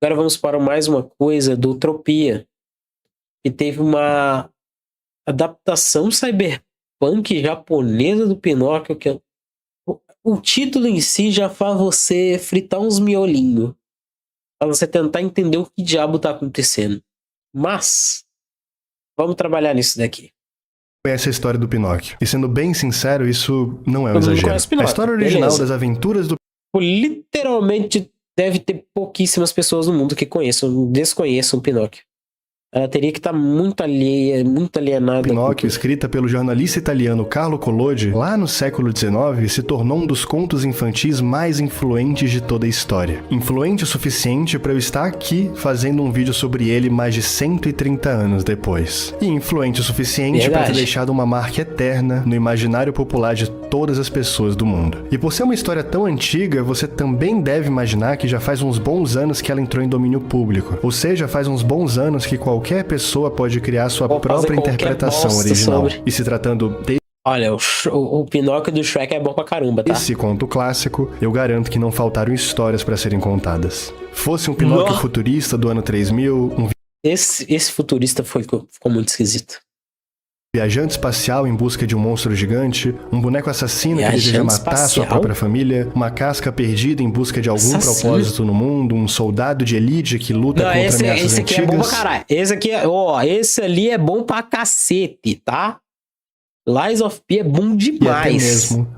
Agora vamos para mais uma coisa do Utopia, que teve uma adaptação cyberpunk japonesa do Pinóquio, que o título em si já faz você fritar uns miolinhos, para você tentar entender o que diabo tá acontecendo. Mas vamos trabalhar nisso daqui. Conhece a história do Pinóquio. E sendo bem sincero, isso não é um exagero. A história original das aventuras do... Literalmente deve ter pouquíssimas pessoas no mundo que desconheçam Pinóquio. Ela teria que estar muito alienada. Pinóquio, escrita pelo jornalista italiano Carlo Collodi, lá no século XIX, se tornou um dos contos infantis mais influentes de toda a história. Influente o suficiente para eu estar aqui fazendo um vídeo sobre ele mais de 130 anos depois. E influente o suficiente para ter deixado uma marca eterna no imaginário popular de todas as pessoas do mundo. E por ser uma história tão antiga, você também deve imaginar que já faz uns bons anos que ela entrou em domínio público. Ou seja, faz uns bons anos que qualquer pessoa pode criar sua própria interpretação original. E se tratando de... Olha, o Pinóquio do Shrek é bom pra caramba, tá? Esse conto clássico, eu garanto que não faltaram histórias pra serem contadas. Fosse um Pinóquio futurista do ano 3000... Esse futurista ficou muito esquisito. Viajante espacial em busca de um monstro gigante, um boneco assassino que deseja matar sua própria família, uma casca perdida em busca de algum propósito no mundo, um soldado de elite que luta contra ameaças antigas. Esse aqui é bom pra caralho. Esse ali é bom pra cacete, tá? Lies of P é bom demais. E até mesmo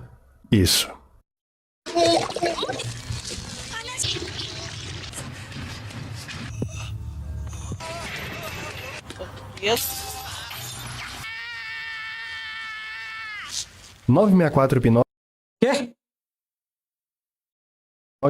isso. Yes. 964 Pinóquio. Quê?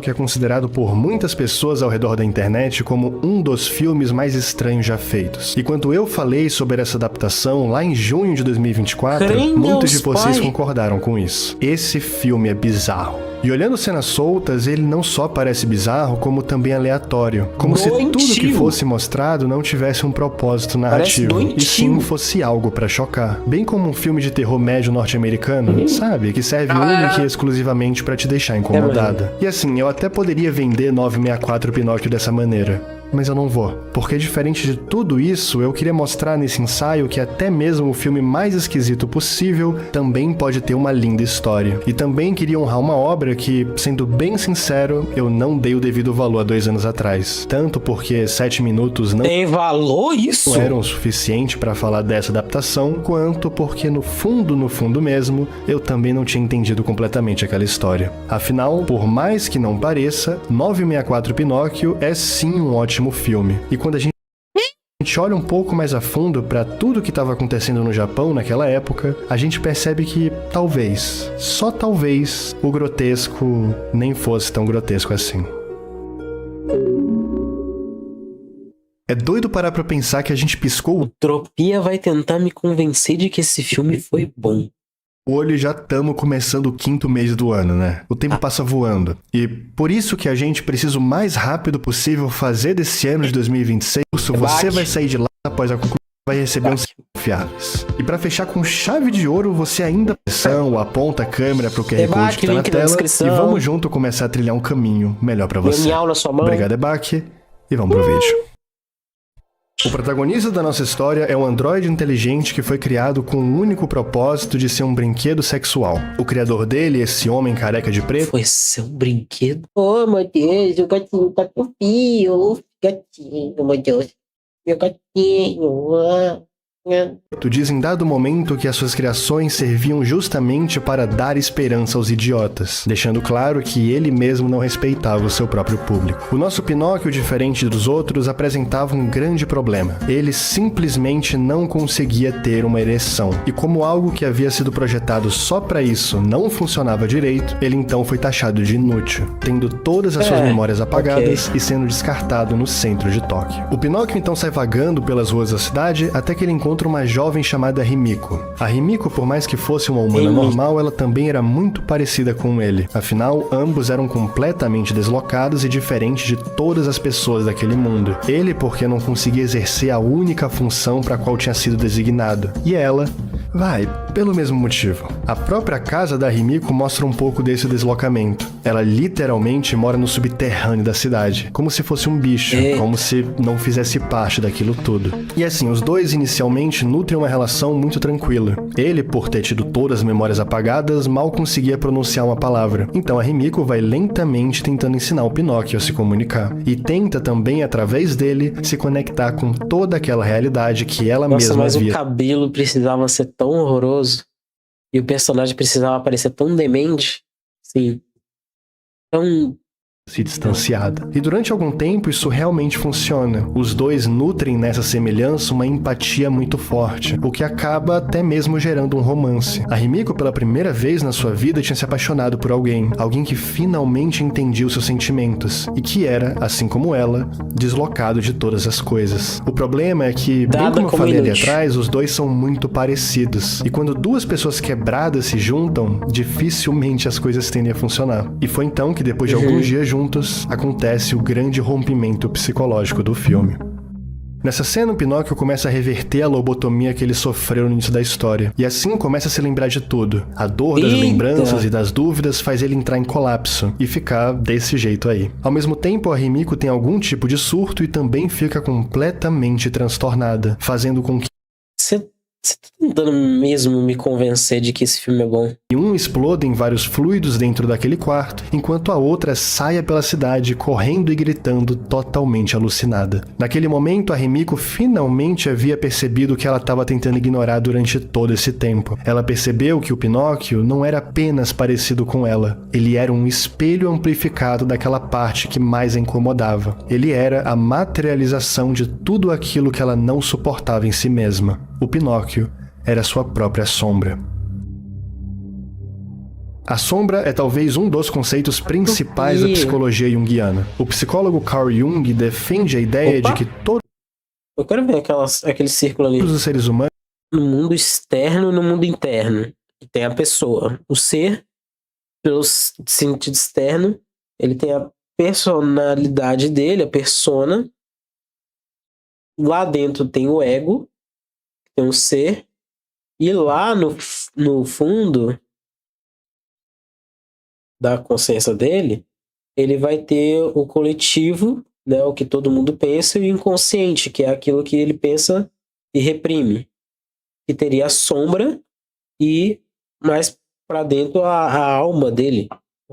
Que é considerado por muitas pessoas ao redor da internet como um dos filmes mais estranhos já feitos. E quando eu falei sobre essa adaptação lá em junho de 2024, muitos de vocês concordaram com isso. Esse filme é bizarro. E olhando cenas soltas, ele não só parece bizarro, como também aleatório. Como se tudo que fosse mostrado não tivesse um propósito narrativo, e sim fosse algo pra chocar. Bem como um filme de terror médio norte-americano, sabe? Que serve única e exclusivamente pra te deixar incomodada. E assim, eu até poderia vender 964 Pinóquio dessa maneira, mas eu não vou. Porque diferente de tudo isso, eu queria mostrar nesse ensaio que até mesmo o filme mais esquisito possível também pode ter uma linda história. E também queria honrar uma obra que, sendo bem sincero, eu não dei o devido valor há 2 anos atrás. Tanto porque 7 minutos não tem valor isso? Eram o suficiente para falar dessa adaptação, quanto porque no fundo mesmo, eu também não tinha entendido completamente aquela história. Afinal, por mais que não pareça, 964 Pinóquio é sim um ótimo filme. E quando a gente olha um pouco mais a fundo para tudo que estava acontecendo no Japão naquela época, a gente percebe que talvez, só talvez, o grotesco nem fosse tão grotesco assim. É doido parar pra pensar que a gente piscou... O Utopia vai tentar me convencer de que esse filme foi bom. O olho já estamos começando o 5º mês do ano, né? O tempo passa voando. E por isso que a gente precisa o mais rápido possível fazer desse ano de 2026. Você vai sair de lá após a conclusão, vai receber uns confiáveis. E pra fechar com chave de ouro, você ainda aponta a câmera pro QR Code que tá na tela e vamos junto começar a trilhar um caminho melhor pra você. Obrigado, Ebaque, e vamos pro vídeo. O protagonista da nossa história é um androide inteligente que foi criado com o único propósito de ser um brinquedo sexual. O criador dele, esse homem careca de preto... Foi ser um brinquedo? Oh, meu Deus, o gatinho tá com fio. Gatinho, meu Deus. Meu gatinho. Tu diz em dado momento que as suas criações serviam justamente para dar esperança aos idiotas, deixando claro que ele mesmo não respeitava o seu próprio público. O nosso Pinóquio, diferente dos outros, apresentava um grande problema. Ele simplesmente não conseguia ter uma ereção. E como algo que havia sido projetado só para isso não funcionava direito, ele então foi taxado de inútil, tendo todas as suas memórias apagadas e sendo descartado no centro de Tóquio. O Pinóquio então sai vagando pelas ruas da cidade até que ele encontra uma jovem chamada Himiko. A Himiko, por mais que fosse uma humana normal, ela também era muito parecida com ele. Afinal, ambos eram completamente deslocados e diferentes de todas as pessoas daquele mundo. Ele porque não conseguia exercer a única função para a qual tinha sido designado. E ela Vai, pelo mesmo motivo. A própria casa da Himiko mostra um pouco desse deslocamento. Ela literalmente mora no subterrâneo da cidade, como se fosse um bicho, como se não fizesse parte daquilo tudo. E assim, os dois inicialmente nutrem uma relação muito tranquila. Ele, por ter tido todas as memórias apagadas, mal conseguia pronunciar uma palavra. Então a Himiko vai lentamente tentando ensinar o Pinóquio a se comunicar. E tenta também, através dele, se conectar com toda aquela realidade que ela mesma mas via. O cabelo precisava ser tão horroroso e o personagem precisava parecer tão demente. Sim. Tão Se distanciada. E durante algum tempo isso realmente funciona. Os dois nutrem nessa semelhança uma empatia muito forte, o que acaba até mesmo gerando um romance. A Himiko, pela primeira vez na sua vida, tinha se apaixonado por alguém que finalmente entendia os seus sentimentos, e que era, assim como ela, deslocado de todas as coisas. O problema é que, bem como eu falei ali atrás, os dois são muito parecidos, e quando duas pessoas quebradas se juntam, dificilmente as coisas tendem a funcionar. E foi então que, depois de alguns dias juntos, acontece o grande rompimento psicológico do filme. Nessa cena, o Pinóquio começa a reverter a lobotomia que ele sofreu no início da história, e assim começa a se lembrar de tudo. A dor das lembranças e das dúvidas faz ele entrar em colapso, e ficar desse jeito aí. Ao mesmo tempo, a Himiko tem algum tipo de surto e também fica completamente transtornada, fazendo com que Você tá tentando mesmo me convencer de que esse filme é bom? Um explodem vários fluidos dentro daquele quarto, enquanto a outra saia pela cidade correndo e gritando, totalmente alucinada. Naquele momento, a Himiko finalmente havia percebido o que ela estava tentando ignorar durante todo esse tempo. Ela percebeu que o Pinóquio não era apenas parecido com ela. Ele era um espelho amplificado daquela parte que mais a incomodava. Ele era a materialização de tudo aquilo que ela não suportava em si mesma. O Pinóquio era sua própria sombra. A sombra é talvez um dos conceitos principais da psicologia junguiana. O psicólogo Carl Jung defende a ideia de que eu quero ver aquele círculo ali. Todos os seres humanos... No mundo externo e no mundo interno. Tem a pessoa. O ser, pelo sentido externo, ele tem a personalidade dele, a persona. Lá dentro tem o ego, tem o ser. E lá no fundo da consciência dele, ele vai ter o coletivo, né, o que todo mundo pensa, e o inconsciente, que é aquilo que ele pensa e reprime. Que teria a sombra e mais para dentro a alma dele.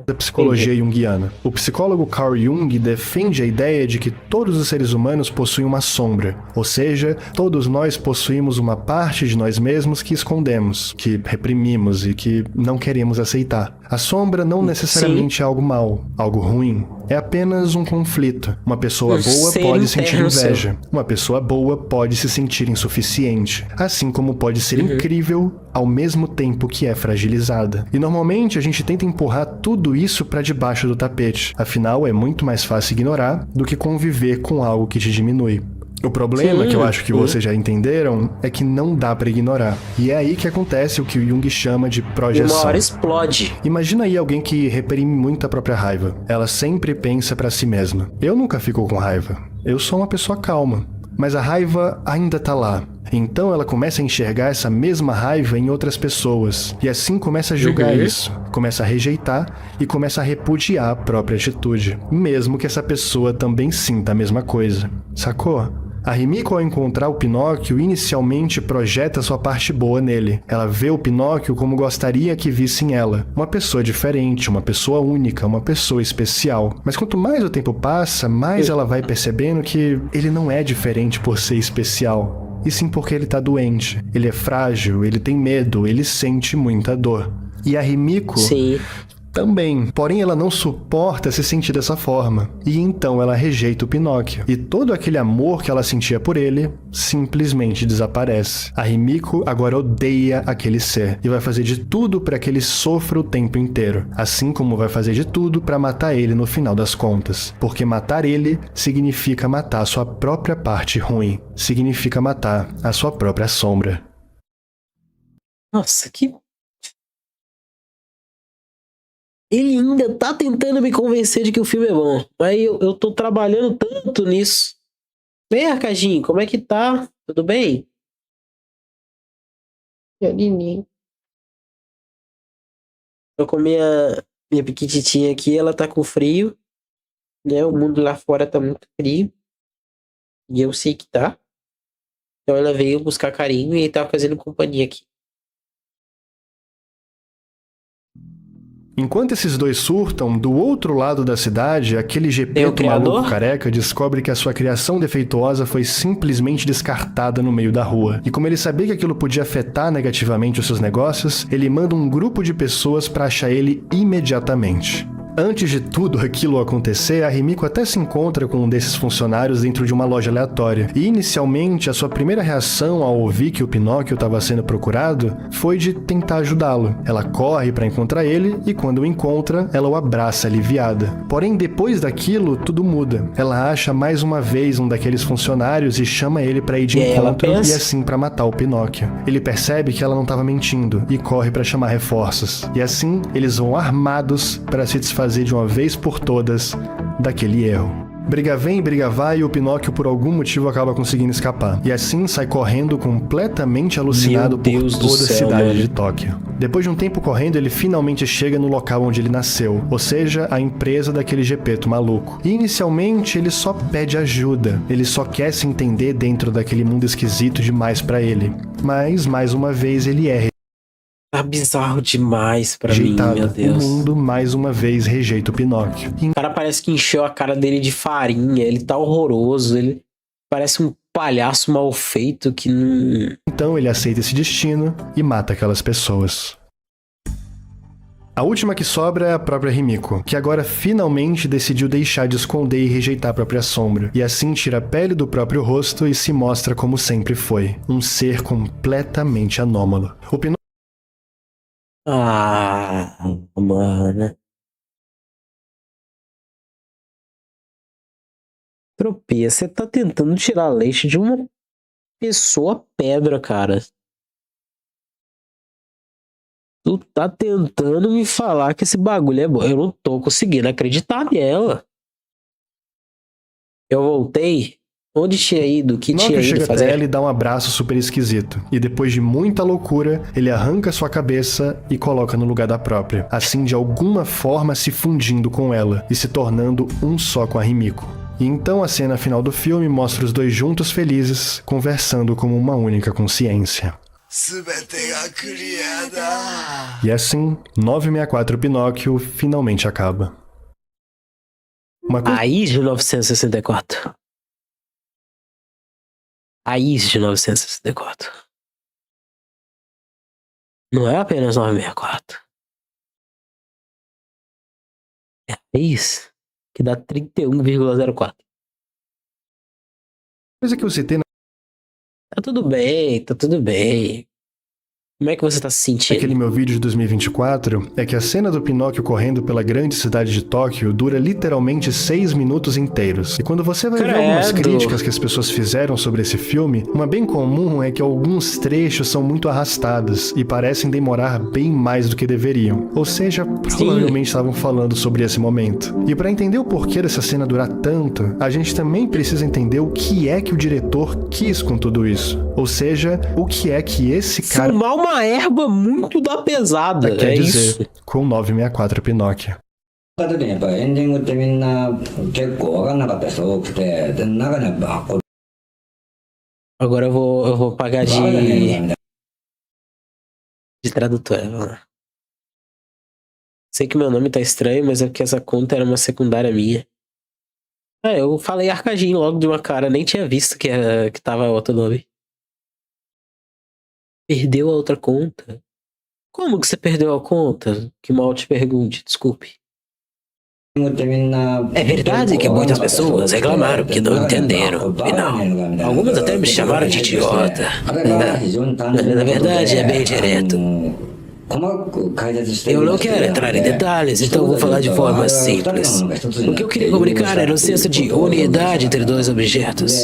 Da psicologia junguiana. O psicólogo Carl Jung defende a ideia de que todos os seres humanos possuem uma sombra, ou seja, todos nós possuímos uma parte de nós mesmos que escondemos, que reprimimos e que não queremos aceitar. A sombra não necessariamente é algo mau, algo ruim. É apenas um conflito. Uma pessoa boa pode sentir inveja. Uma pessoa boa pode se sentir insuficiente. Assim como pode ser incrível ao mesmo tempo que é fragilizada. E normalmente a gente tenta empurrar tudo isso para debaixo do tapete. Afinal, é muito mais fácil ignorar do que conviver com algo que te diminui. O problema, que eu acho que vocês já entenderam, é que não dá pra ignorar. E é aí que acontece o que o Jung chama de projeção. Uma hora explode. Imagina aí alguém que reprime muito a própria raiva. Ela sempre pensa pra si mesma. Eu nunca fico com raiva. Eu sou uma pessoa calma. Mas a raiva ainda tá lá. Então ela começa a enxergar essa mesma raiva em outras pessoas. E assim começa a julgar isso. Começa a rejeitar e começa a repudiar a própria atitude. Mesmo que essa pessoa também sinta a mesma coisa. Sacou? A Himiko, ao encontrar o Pinóquio, inicialmente projeta sua parte boa nele. Ela vê o Pinóquio como gostaria que vissem ela. Uma pessoa diferente, uma pessoa única, uma pessoa especial. Mas quanto mais o tempo passa, mais ela vai percebendo que ele não é diferente por ser especial. E sim porque ele tá doente. Ele é frágil, ele tem medo, ele sente muita dor. E a Himiko... Sim. Também, porém ela não suporta se sentir dessa forma, e então ela rejeita o Pinóquio, e todo aquele amor que ela sentia por ele simplesmente desaparece. A Himiko agora odeia aquele ser, e vai fazer de tudo para que ele sofra o tempo inteiro, assim como vai fazer de tudo para matar ele no final das contas, porque matar ele significa matar a sua própria parte ruim, significa matar a sua própria sombra. Nossa, que... Ele ainda tá tentando me convencer de que o filme é bom. Mas eu tô trabalhando tanto nisso. Vem, Arcadinho, como é que tá? Tudo bem? Pequenininho. Tô com minha piquititinha aqui, ela tá com frio, né? O mundo lá fora tá muito frio. E eu sei que tá. Então ela veio buscar carinho e tá fazendo companhia aqui. Enquanto esses dois surtam, do outro lado da cidade, aquele Gepeto maluco careca descobre que a sua criação defeituosa foi simplesmente descartada no meio da rua. E como ele sabia que aquilo podia afetar negativamente os seus negócios, ele manda um grupo de pessoas para achar ele imediatamente. Antes de tudo aquilo acontecer, a Rimiko até se encontra com um desses funcionários dentro de uma loja aleatória. E inicialmente, a sua primeira reação ao ouvir que o Pinóquio estava sendo procurado foi de tentar ajudá-lo. Ela corre para encontrar ele e quando o encontra, ela o abraça aliviada. Porém, depois daquilo, tudo muda. Ela acha mais uma vez um daqueles funcionários e chama ele para ir de encontro e assim para matar o Pinóquio. Ele percebe que ela não estava mentindo e corre para chamar reforços. E assim, eles vão armados para se desfazer de uma vez por todas daquele erro. Briga vem, briga vai e o Pinóquio por algum motivo acaba conseguindo escapar. E assim sai correndo completamente alucinado por toda a cidade de Tóquio. Depois de um tempo correndo, ele finalmente chega no local onde ele nasceu, ou seja, a empresa daquele Gepeto maluco. E inicialmente ele só pede ajuda, ele só quer se entender dentro daquele mundo esquisito demais pra ele. Mas, mais uma vez, ele é tá bizarro demais pra mim, meu Deus. O mundo, mais uma vez, rejeita o Pinóquio. O cara parece que encheu a cara dele de farinha, ele tá horroroso, ele parece um palhaço mal feito que não... Então ele aceita esse destino e mata aquelas pessoas. A última que sobra é a própria Rimiko, que agora finalmente decidiu deixar de esconder e rejeitar a própria sombra, e assim tira a pele do próprio rosto e se mostra como sempre foi, um ser completamente anômalo. O Pinóquio mano. Tropia, você tá tentando tirar leite de uma pessoa pedra, cara. Tu tá tentando me falar que esse bagulho é bom. Eu não tô conseguindo acreditar nela. Eu voltei. Onde tinha ido? O que tinha ido fazer? Até ela e dá um abraço super esquisito. E depois de muita loucura, ele arranca sua cabeça e coloca no lugar da própria. Assim, de alguma forma, se fundindo com ela e se tornando um só com a Rimiko. E então a cena final do filme mostra os dois juntos felizes, conversando como uma única consciência. E assim, 964 Pinóquio finalmente acaba. Aí de 1964. Raiz de 1964. Não é apenas 964. É a raiz que dá 31,04. Coisa que eu citei na... Tá tudo bem, tá tudo bem. Como é que você tá se sentindo? Aquele meu vídeo de 2024 é que a cena do Pinóquio correndo pela grande cidade de Tóquio dura literalmente 6 minutos inteiros. E quando você vai ver algumas críticas que as pessoas fizeram sobre esse filme, uma bem comum é que alguns trechos são muito arrastados e parecem demorar bem mais do que deveriam. Ou seja, provavelmente estavam falando sobre esse momento. E para entender o porquê dessa cena durar tanto, a gente também precisa entender o que é que o diretor quis com tudo isso. Ou seja, o que é que esse cara... Filmar uma erva muito da pesada, quer dizer, isso. Com 964 Pinóquio. Agora eu vou pagar de tradutora. Sei que meu nome tá estranho, mas é porque essa conta era uma secundária minha. Eu falei Arcadinho logo de uma cara, nem tinha visto que tava outro nome. Perdeu a outra conta? Como que você perdeu a conta? Que mal te pergunte, desculpe. É verdade que muitas pessoas reclamaram que não entenderam. E não, algumas até me chamaram de idiota. Na verdade, é bem direto. Eu não quero entrar em detalhes, então vou falar de forma simples. O que eu queria comunicar era o senso de unidade entre dois objetos.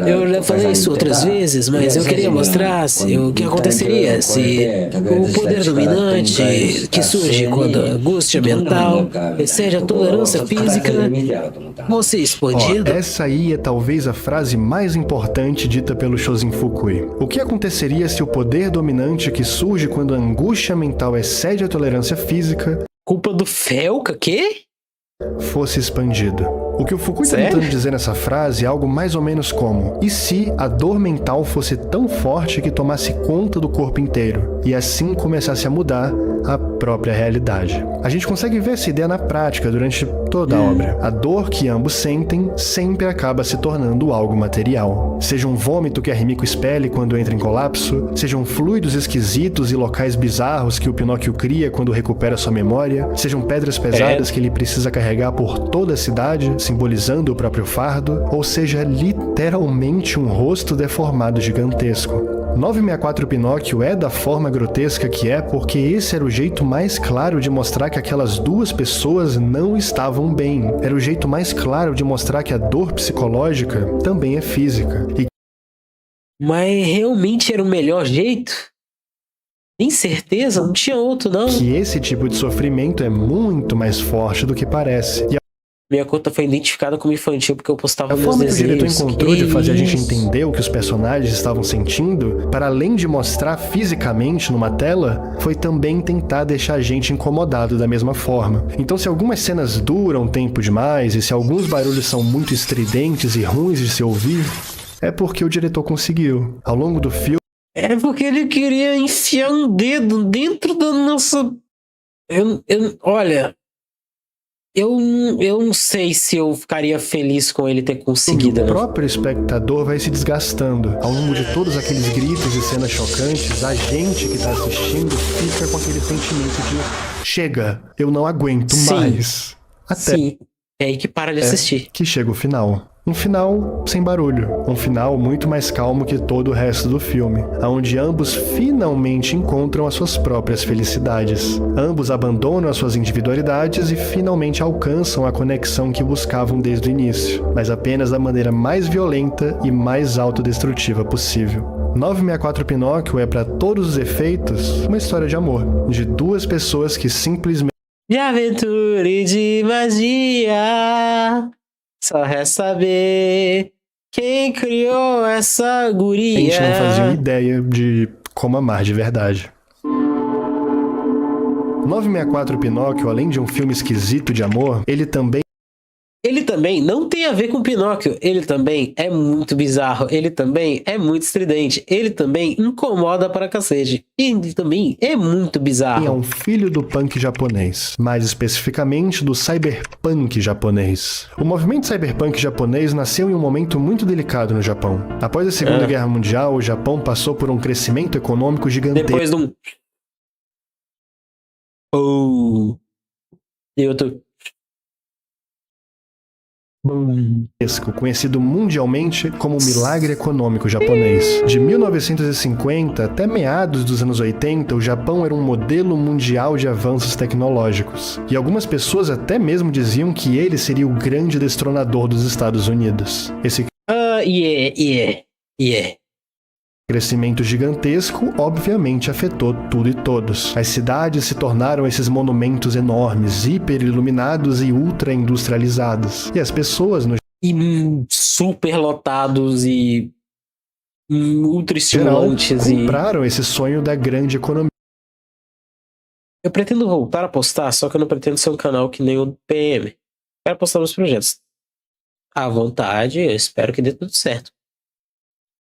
Eu já falei isso outras vezes, mas eu queria mostrar o que aconteceria se o poder dominante que surge quando a angústia mental excede a tolerância física fosse expandido. Essa aí é talvez a frase mais importante dita pelo Shozen Fukui. O que aconteceria se o poder dominante que surge quando a angústia mental excede a tolerância física Culpa do Felca, quê? Fosse expandido? O que o Fukui está tentando dizer nessa frase é algo mais ou menos como: e se a dor mental fosse tão forte que tomasse conta do corpo inteiro, e assim começasse a mudar a própria realidade? A gente consegue ver essa ideia na prática durante toda a obra. A dor que ambos sentem sempre acaba se tornando algo material. Seja um vômito que a Rimiko expele quando entra em colapso, sejam fluidos esquisitos e locais bizarros que o Pinóquio cria quando recupera sua memória, sejam pedras pesadas que ele precisa carregar por toda a cidade, simbolizando o próprio fardo, ou seja, literalmente um rosto deformado gigantesco. 964 Pinóquio é da forma grotesca que é porque esse era o jeito mais claro de mostrar que aquelas duas pessoas não estavam bem. Era o jeito mais claro de mostrar que a dor psicológica também é física. Mas realmente era o melhor jeito? Tem certeza? Não tinha outro, não. Que esse tipo de sofrimento é muito mais forte do que parece. E minha conta foi identificada como infantil porque eu postava meus desenhos. A forma que o diretor encontrou de fazer a gente entender o que os personagens estavam sentindo, para além de mostrar fisicamente numa tela, foi também tentar deixar a gente incomodado da mesma forma. Então, se algumas cenas duram tempo demais e se alguns barulhos são muito estridentes e ruins de se ouvir, é porque o diretor conseguiu. Ao longo do filme... É porque ele queria enfiar um dedo dentro da nossa... Olha... Eu não sei se eu ficaria feliz com ele ter conseguido. O próprio espectador vai se desgastando. Ao longo de todos aqueles gritos e cenas chocantes, a gente que tá assistindo fica com aquele sentimento de: chega, eu não aguento mais. Sim, é aí que para de assistir. Que chega o final. Um final sem barulho. Um final muito mais calmo que todo o resto do filme, onde ambos finalmente encontram as suas próprias felicidades. Ambos abandonam as suas individualidades e finalmente alcançam a conexão que buscavam desde o início, mas apenas da maneira mais violenta e mais autodestrutiva possível. 964 Pinóquio é, para todos os efeitos, uma história de amor, de duas pessoas que simplesmente... De aventura e de magia... Só resta saber quem criou essa guria. A gente não fazia ideia de como amar de verdade. 964 Pinóquio, além de um filme esquisito de amor, ele também não tem a ver com Pinóquio. Ele também é muito bizarro. Ele também é muito estridente. Ele também incomoda para cacete. Ele também é muito bizarro. É um filho do punk japonês, mais especificamente do cyberpunk japonês. O movimento cyberpunk japonês nasceu em um momento muito delicado no Japão. Após a Segunda Guerra Mundial, o Japão passou por um crescimento econômico gigantesco. Depois de um... E outro... conhecido mundialmente como o milagre econômico japonês. De 1950 até meados dos anos 80, o Japão era um modelo mundial de avanços tecnológicos. E algumas pessoas até mesmo diziam que ele seria o grande destronador dos Estados Unidos. Esse crescimento gigantesco, obviamente, afetou tudo e todos. As cidades se tornaram esses monumentos enormes, hiperiluminados e ultra-industrializados. E as pessoas, no super lotados e ultra estimulantes, compraram esse sonho da grande economia. Eu pretendo voltar a postar, só que eu não pretendo ser um canal que nem o PM. Quero postar meus projetos à vontade, eu espero que dê tudo certo.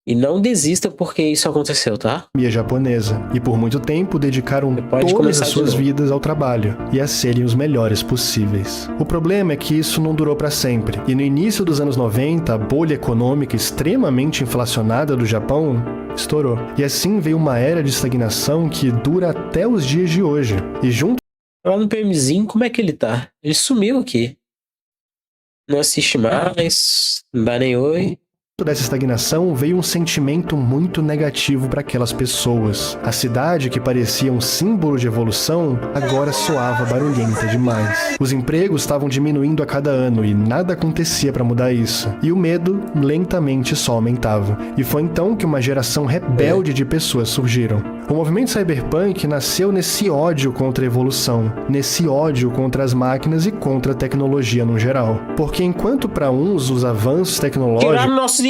E não desista porque isso aconteceu, tá? Japonesa. E por muito tempo dedicaram todas as suas vidas ao trabalho e a serem os melhores possíveis. O problema é que isso não durou para sempre. E no início dos anos 90, a bolha econômica extremamente inflacionada do Japão estourou. E assim veio uma era de estagnação que dura até os dias de hoje. E junto... Lá no PMzinho, como é que ele tá? Ele sumiu aqui. Não assiste mais, não dá nem oi. dessa estagnação veio um sentimento muito negativo para aquelas pessoas. A cidade, que parecia um símbolo de evolução, agora soava barulhenta demais. Os empregos estavam diminuindo a cada ano e nada acontecia para mudar isso. E o medo lentamente só aumentava. E foi então que uma geração rebelde de pessoas surgiram. O movimento cyberpunk nasceu nesse ódio contra a evolução, nesse ódio contra as máquinas e contra a tecnologia no geral. Porque enquanto para uns os avanços tecnológicos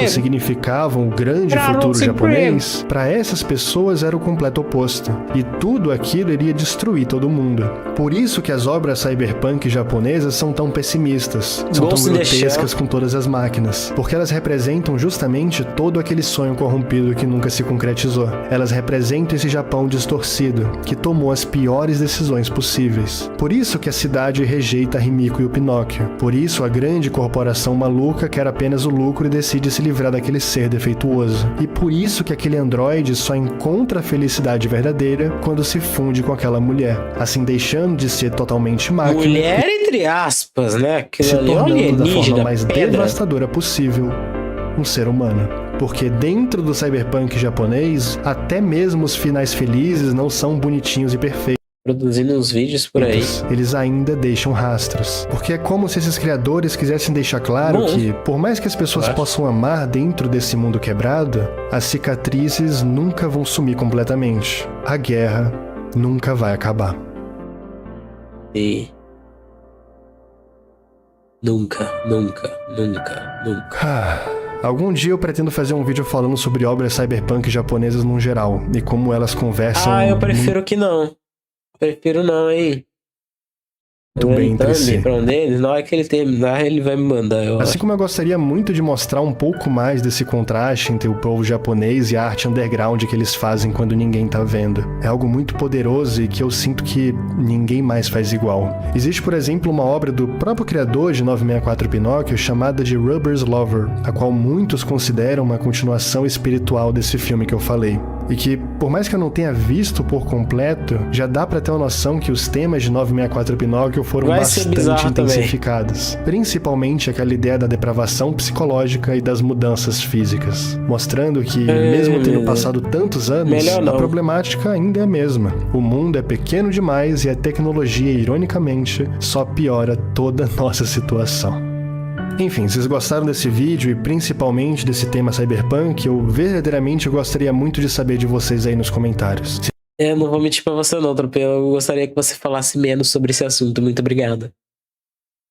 significavam o grande futuro japonês, para essas pessoas era o completo oposto. E tudo aquilo iria destruir todo mundo. Por isso que as obras cyberpunk japonesas são tão pessimistas, são tão grotescas com todas as máquinas. Porque elas representam justamente todo aquele sonho corrompido que nunca se concretizou. Elas representam esse Japão distorcido, que tomou as piores decisões possíveis. Por isso que a cidade rejeita a Himiko e o Pinóquio. Por isso a grande corporação maluca quer apenas o lucro e decide se livrar daquele ser defeituoso. E por isso que aquele androide só encontra a felicidade verdadeira quando se funde com aquela mulher, assim deixando de ser totalmente máquina. Mulher entre aspas, né? Que se tornando da forma mais pedra. devastadora possível, um ser humano. Porque dentro do cyberpunk japonês, até mesmo os finais felizes não são bonitinhos e perfeitos. Produzindo uns vídeos por aí. Eles ainda deixam rastros. Porque é como se esses criadores quisessem deixar claro que, por mais que as pessoas possam amar dentro desse mundo quebrado, as cicatrizes nunca vão sumir completamente. A guerra nunca vai acabar. E... Nunca. Algum dia eu pretendo fazer um vídeo falando sobre obras cyberpunk japonesas no geral, e como elas conversam... eu prefiro que não. Prefiro não, hein? Muito bem entre si. Pra um deles, na hora que ele terminar, ele vai me mandar. Assim como eu gostaria muito de mostrar um pouco mais desse contraste entre o povo japonês e a arte underground que eles fazem quando ninguém tá vendo. É algo muito poderoso e que eu sinto que ninguém mais faz igual. Existe, por exemplo, uma obra do próprio criador de 964 Pinóquio chamada de Rubber's Lover, a qual muitos consideram uma continuação espiritual desse filme que eu falei. E que, por mais que eu não tenha visto por completo, já dá pra ter uma noção que os temas de 964 Pinóquio foram bastante intensificados. Principalmente aquela ideia da depravação psicológica e das mudanças físicas. Mostrando que, mesmo tendo passado tantos anos, a problemática ainda é a mesma. O mundo é pequeno demais e a tecnologia, ironicamente, só piora toda a nossa situação. Enfim, se vocês gostaram desse vídeo e principalmente desse tema cyberpunk, eu verdadeiramente gostaria muito de saber de vocês aí nos comentários. Não vou mentir pra você não, Tropel. Eu gostaria que você falasse menos sobre esse assunto. Muito obrigado.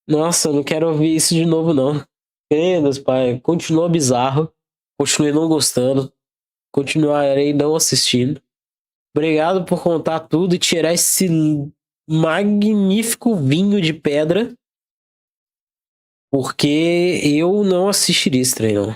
Nossa, eu não quero ouvir isso de novo, não. Deus, pai. Continua bizarro. Continuei não gostando. Continuarei não assistindo. Obrigado por contar tudo e tirar esse magnífico vinho de pedra. Porque eu não assistiria esse trem, não.